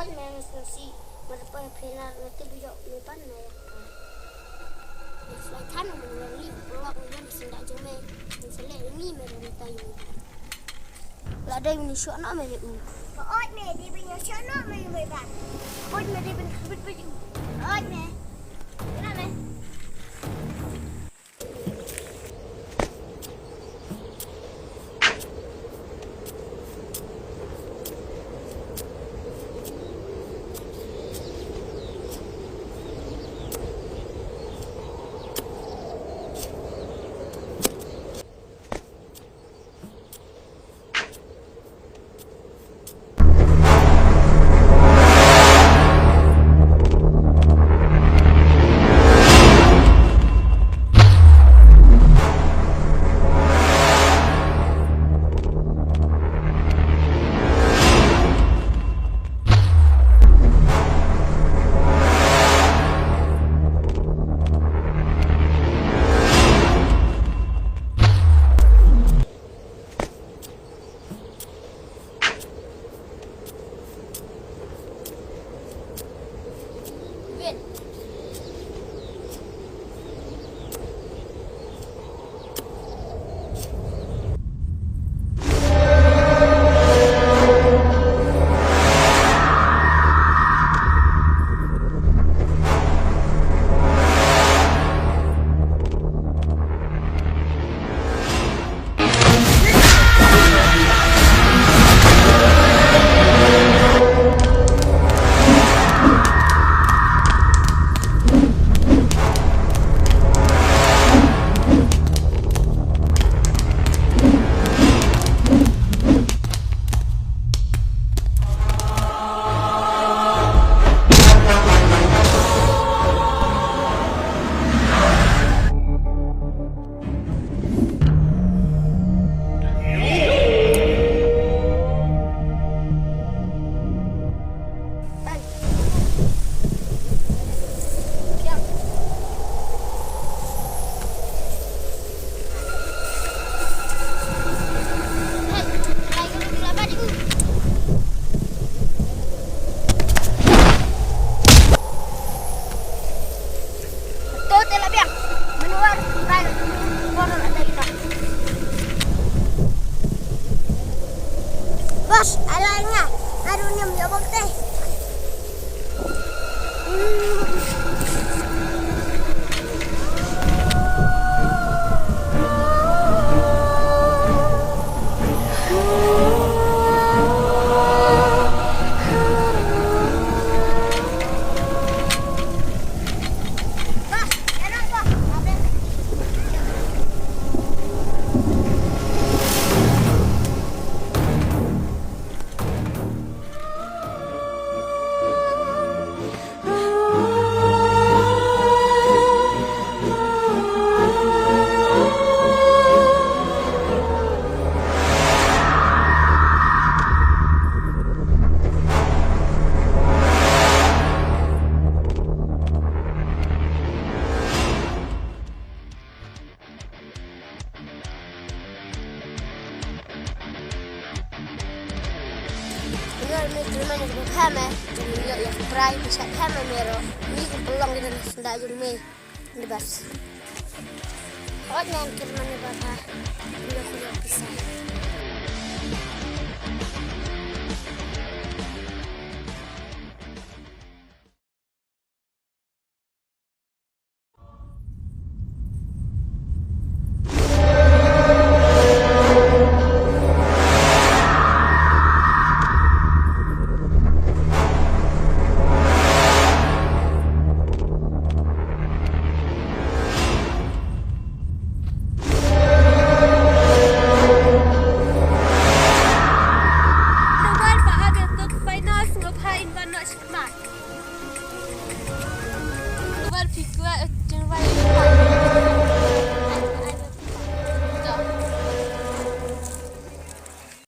Oi, menos si depois pena nanti bijak lepan na ya. Flight time mengenali pulang dan sendak jeme selek ini mereka tahu. Ada yang syok nak mereka. Oi, me di punya syok nak mereka. Oi, me di punya sebut baju. Oi, me. Kenapa? Bos, alangnya, aduhnya menjawab teh. Terima kasih kerana subscribe bisa kami mero. Ini peluang kita sudah jumpa di bas. Oh, nanti mana bapak? Sudah bisa.